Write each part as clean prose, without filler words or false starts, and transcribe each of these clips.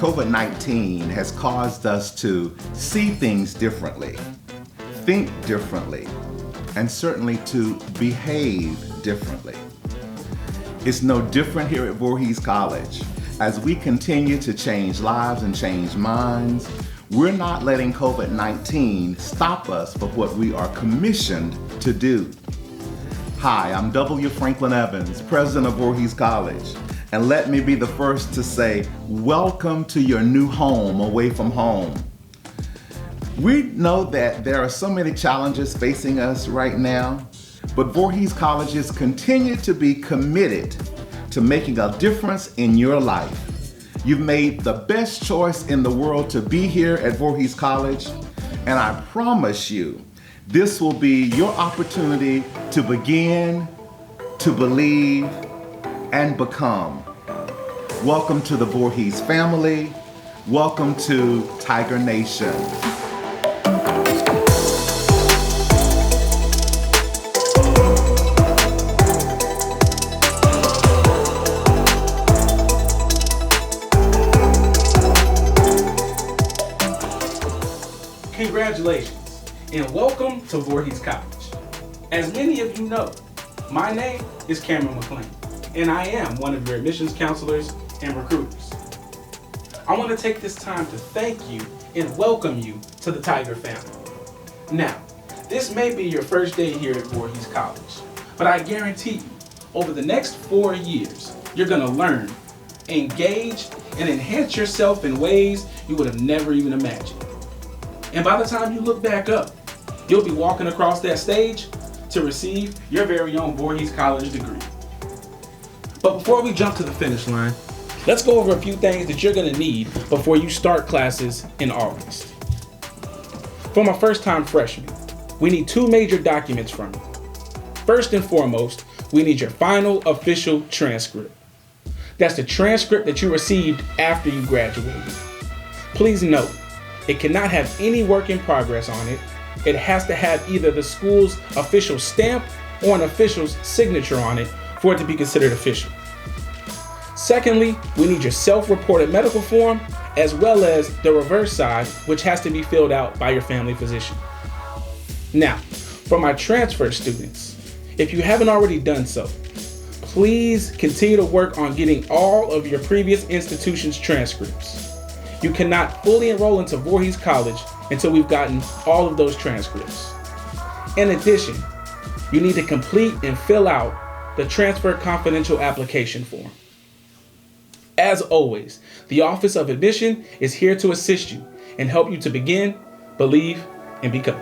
COVID-19 has caused us to see things differently, think differently, and certainly to behave differently. It's no different here at Voorhees College. As we continue to change lives and change minds, we're not letting COVID-19 stop us for what we are commissioned to do. Hi, I'm W. Franklin Evans, president of Voorhees College. And let me be the first to say, welcome to your new home away from home. We know that there are so many challenges facing us right now, but Voorhees Colleges continue to be committed to making a difference in your life. You've made the best choice in the world to be here at Voorhees College, and I promise you, this will be your opportunity to begin, to believe, and become. Welcome to the Voorhees family. Welcome to Tiger Nation. Congratulations and welcome to Voorhees College. As many of you know, my name is Cameron McLean, and I am one of your admissions counselors and recruiters. I want to take this time to thank you and welcome you to the Tiger family. Now, this may be your first day here at Voorhees College, but I guarantee you, over the next 4 years, you're going to learn, engage, and enhance yourself in ways you would have never even imagined. And by the time you look back up, you'll be walking across that stage to receive your very own Voorhees College degree. But before we jump to the finish line, let's go over a few things that you're going to need before you start classes in August. For my first-time freshmen, we need 2 major documents from you. First and foremost, we need your final official transcript. That's the transcript that you received after you graduated. Please note, it cannot have any work in progress on it. It has to have either the school's official stamp or an official's signature on it for it to be considered official. Secondly, we need your self-reported medical form as well as the reverse side, which has to be filled out by your family physician. Now, for my transfer students, if you haven't already done so, please continue to work on getting all of your previous institution's transcripts. You cannot fully enroll into Voorhees College until we've gotten all of those transcripts. In addition, you need to complete and fill out the transfer confidential application form. As always, the Office of Admission is here to assist you and help you to begin, believe, and become.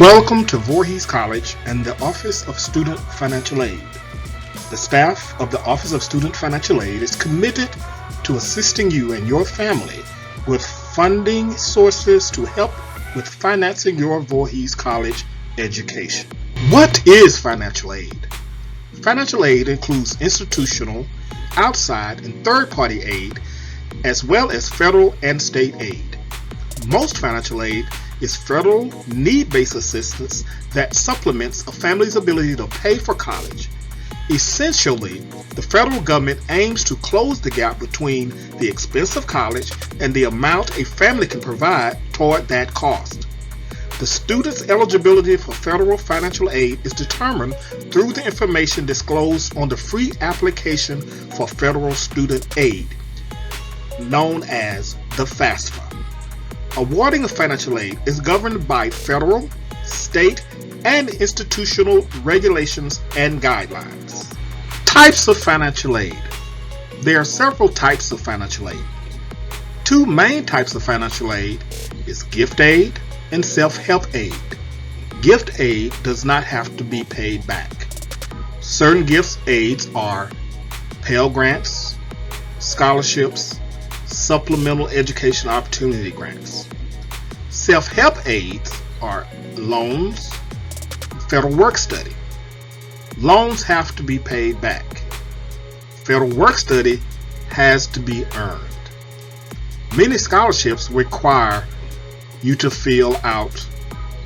Welcome to Voorhees College and the Office of Student Financial Aid. The staff of the Office of Student Financial Aid is committed to assisting you and your family with funding sources to help with financing your Voorhees College education. What is financial aid? Financial aid includes institutional, outside, and third-party aid, as well as federal and state aid. Most financial aid is federal need-based assistance that supplements a family's ability to pay for college. Essentially, the federal government aims to close the gap between the expense of college and the amount a family can provide toward that cost. The student's eligibility for federal financial aid is determined through the information disclosed on the free application for federal student aid, known as the FAFSA. Awarding of financial aid is governed by federal, state, and institutional regulations and guidelines. Types of financial aid. There are several types of financial aid. Two main types of financial aid is gift aid and self-help aid. Gift aid does not have to be paid back. Certain gift aids are Pell Grants, scholarships, supplemental education opportunity grants. Self-help aids are loans, federal work study. Loans have to be paid back. Federal work study has to be earned. Many scholarships require you to fill out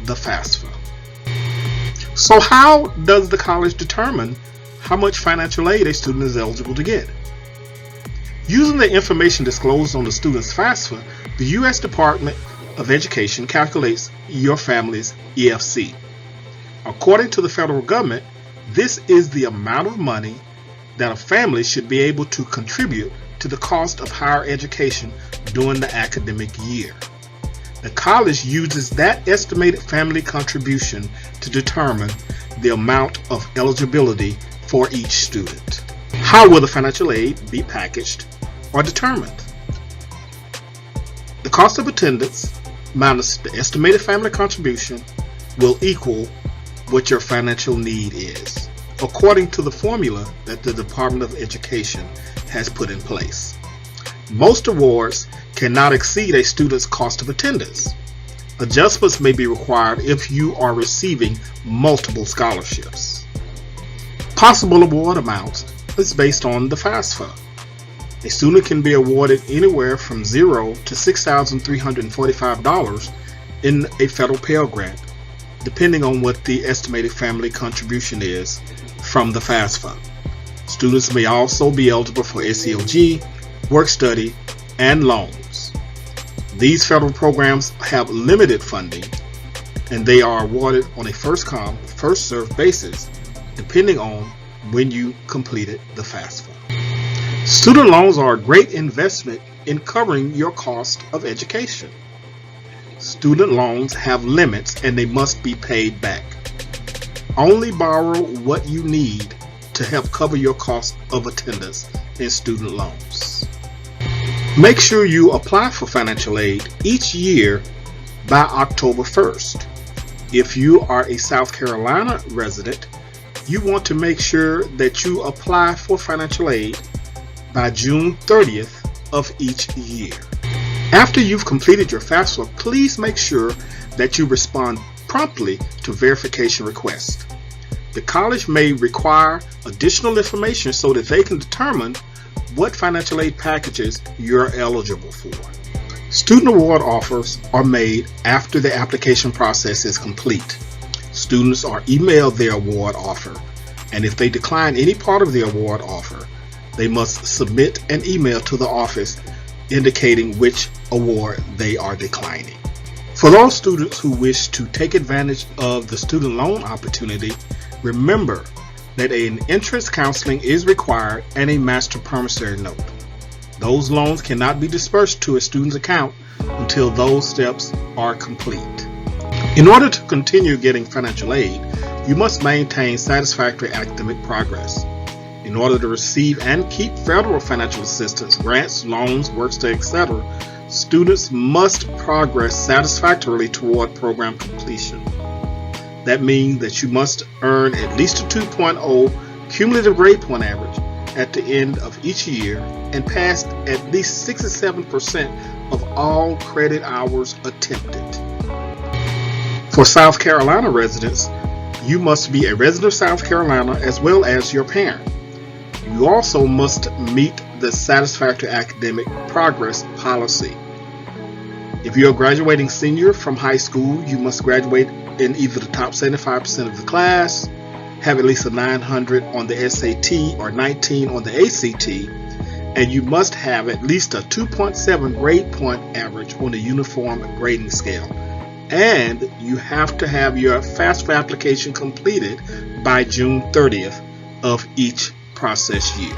the FAFSA. So how does the college determine how much financial aid a student is eligible to get? Using the information disclosed on the student's FAFSA, the U.S. Department of Education calculates your family's EFC. According to the federal government, this is the amount of money that a family should be able to contribute to the cost of higher education during the academic year. The college uses that estimated family contribution to determine the amount of eligibility for each student. How will the financial aid be packaged or determined? The cost of attendance minus the estimated family contribution will equal what your financial need is, according to the formula that the Department of Education has put in place. Most awards cannot exceed a student's cost of attendance. Adjustments may be required if you are receiving multiple scholarships. Possible award amounts is based on the FAFSA. A student can be awarded anywhere from $0 to $6,345 in a federal Pell Grant, depending on what the estimated family contribution is from the FAFSA. Students may also be eligible for SELG, work study, and loans. These federal programs have limited funding, and they are awarded on a first-come, first-served basis, depending on when you completed the FAFSA. Student loans are a great investment in covering your cost of education. Student loans have limits and they must be paid back. Only borrow what you need to help cover your cost of attendance in student loans. Make sure you apply for financial aid each year by October 1st. If you are a South Carolina resident, you want to make sure that you apply for financial aid by June 30th of each year. After you've completed your FAFSA, please make sure that you respond promptly to verification requests. The college may require additional information so that they can determine what financial aid packages you're eligible for. Student award offers are made after the application process is complete. Students are emailed their award offer, and if they decline any part of the award offer, they must submit an email to the office indicating which award they are declining. For those students who wish to take advantage of the student loan opportunity, remember that an entrance counseling is required and a master promissory note. Those loans cannot be dispersed to a student's account until those steps are complete. In order to continue getting financial aid, you must maintain satisfactory academic progress. In order to receive and keep federal financial assistance, grants, loans, work study, etc., students must progress satisfactorily toward program completion. That means that you must earn at least a 2.0 cumulative grade point average at the end of each year and pass at least 67% of all credit hours attempted. For South Carolina residents, you must be a resident of South Carolina as well as your parent. You also must meet the satisfactory academic progress policy. If you're a graduating senior from high school, you must graduate in either the top 75% of the class, have at least a 900 on the SAT or 19 on the ACT, and you must have at least a 2.7 grade point average on the uniform grading scale. And you have to have your FAFSA application completed by June 30th of each process year.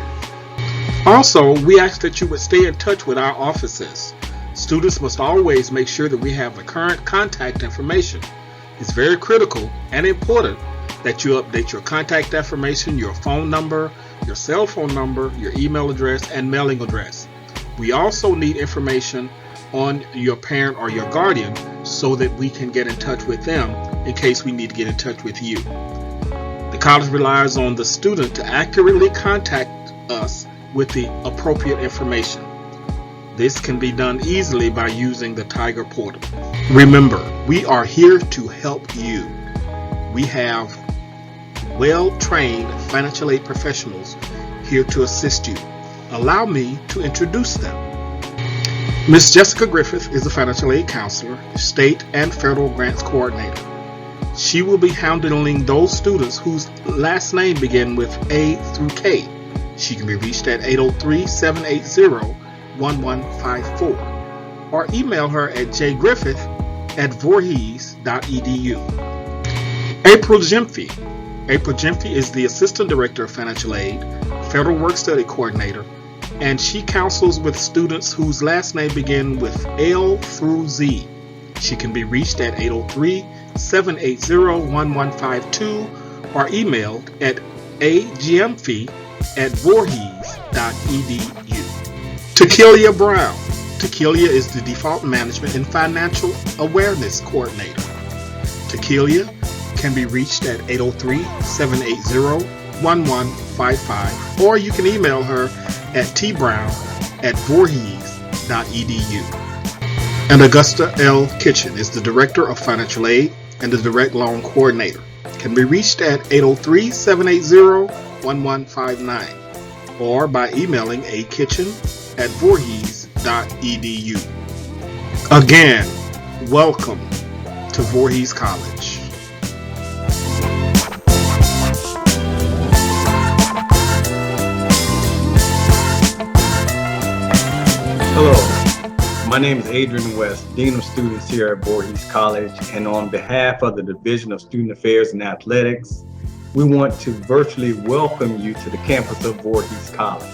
Also, we ask that you would stay in touch with our offices. Students must always make sure that we have the current contact information. It's very critical and important that you update your contact information, your phone number, your cell phone number, your email address, and mailing address. We also need information on your parent or your guardian so that we can get in touch with them in case we need to get in touch with you. The college relies on the student to accurately contact us with the appropriate information. This can be done easily by using the Tiger portal. Remember, we are here to help you. We have well-trained financial aid professionals here to assist you. Allow me to introduce them. Ms. Jessica Griffith is a financial aid counselor, state and federal grants coordinator. She will be handling those students whose last name begin with A through K. She can be reached at 803-780-1154 or email her at jgriffith@voorhees.edu. April Gyamfi. April Gyamfi is the Assistant Director of Financial Aid, Federal Work Study Coordinator, and she counsels with students whose last name begin with L through Z. She can be reached at 803-780-1152 or emailed at agyamfi@voorhees.edu. Takelia Brown. Takelia is the Default Management and Financial Awareness Coordinator. Takelia can be reached at 803-780-1155 or you can email her at tbrown@voorhees.edu. And Augusta L. Kitchen is the Director of Financial Aid and the Direct Loan Coordinator. Can be reached at 803-780-1159 or by emailing akitchen@voorhees.edu. Again, welcome to Voorhees College. Hello, my name is Adrian West, Dean of Students here at Voorhees College, and on behalf of the Division of Student Affairs and Athletics, we want to virtually welcome you to the campus of Voorhees College.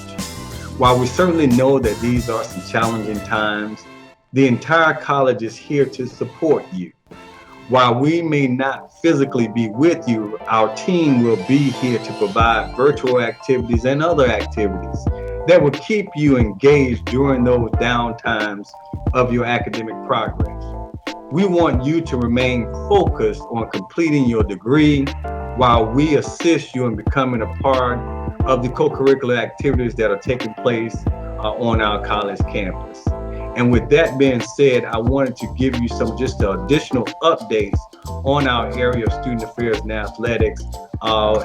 While we certainly know that these are some challenging times, the entire college is here to support you. While we may not physically be with you, our team will be here to provide virtual activities and other activities that will keep you engaged during those down times of your academic progress. We want you to remain focused on completing your degree while we assist you in becoming a part of the co-curricular activities that are taking place on our college campus. And with that being said, I wanted to give you some just additional updates on our area of student affairs and athletics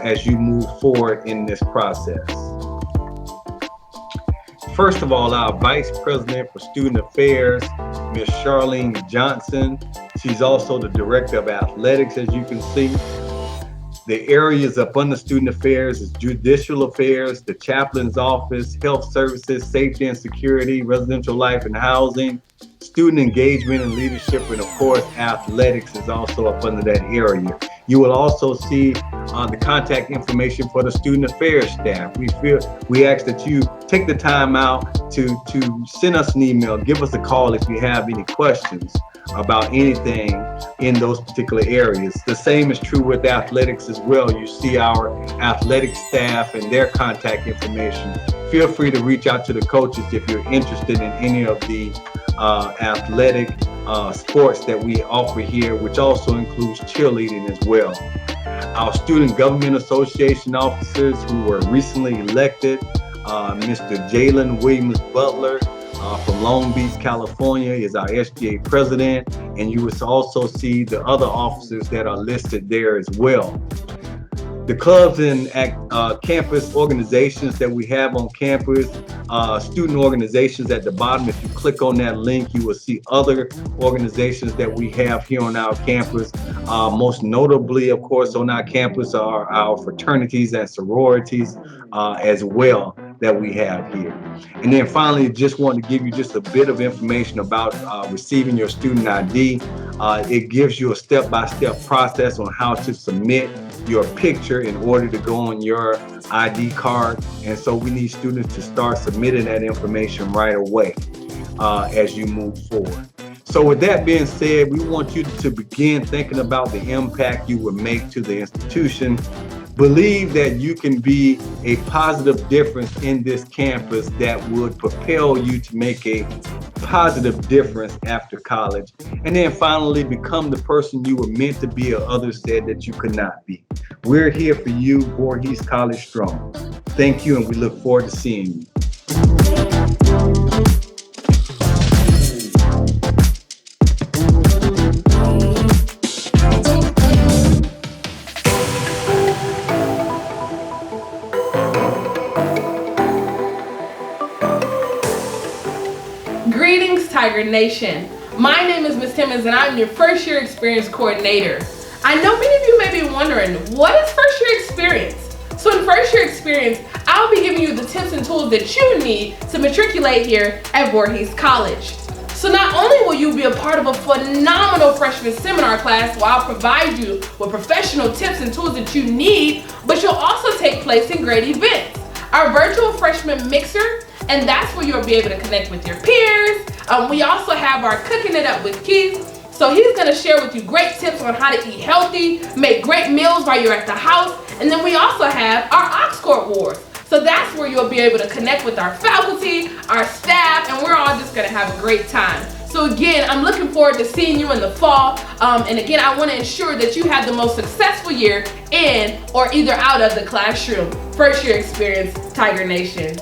as you move forward in this process. First of all, our Vice President for Student Affairs, Ms. Charlene Johnson. She's also the Director of Athletics, as you can see. The areas up under Student Affairs is Judicial Affairs, the Chaplain's Office, Health Services, Safety and Security, Residential Life and Housing, Student Engagement and Leadership, and of course, Athletics is also up under that area. You will also see the contact information for the Student Affairs staff. We ask that you take the time out to send us an email, give us a call if you have any questions about anything in those particular areas. The same is true with athletics as well. You see our athletic staff and their contact information. Feel free to reach out to the coaches if you're interested in any of the athletic sports that we offer here, which also includes cheerleading as well. Our Student Government Association officers who were recently elected, Mr. Jalen Williams Butler, from Long Beach, California, is our SGA president, and you will also see the other officers that are listed there as well. The clubs and campus organizations that we have on campus, student organizations at the bottom. If you click on that link, you will see other organizations that we have here on our campus. Most notably, of course, on our campus are our fraternities and sororities as well that we have here. And then finally, just want to give you just a bit of information about receiving your student ID. It gives you a step-by-step process on how to submit your picture in order to go on your ID card. And so we need students to start submitting that information right away as you move forward. So with that being said, we want you to begin thinking about the impact you would make to the institution. Believe that you can be a positive difference in this campus that would propel you to make a positive difference after college. And then finally, become the person you were meant to be or others said that you could not be. We're here for you, Voorhees College Strong. Thank you, and we look forward to seeing you. Greetings, Tiger Nation. My name is Ms. Timmons and I'm your first year experience coordinator. I know many of you may be wondering, what is first year experience? So in first year experience, I'll be giving you the tips and tools that you need to matriculate here at Voorhees College. So not only will you be a part of a phenomenal freshman seminar class where I'll provide you with professional tips and tools that you need, but you'll also take place in great events. Our virtual freshman mixer, and that's where you'll be able to connect with your peers. We also have our Cooking It Up with Keith. So he's gonna share with you great tips on how to eat healthy, make great meals while you're at the house. And then we also have our Ox Court Wars. So that's where you'll be able to connect with our faculty, our staff, and we're all just gonna have a great time. So again, I'm looking forward to seeing you in the fall. And again, I wanna ensure that you have the most successful year in or either out of the classroom. First year experience, Tiger Nation.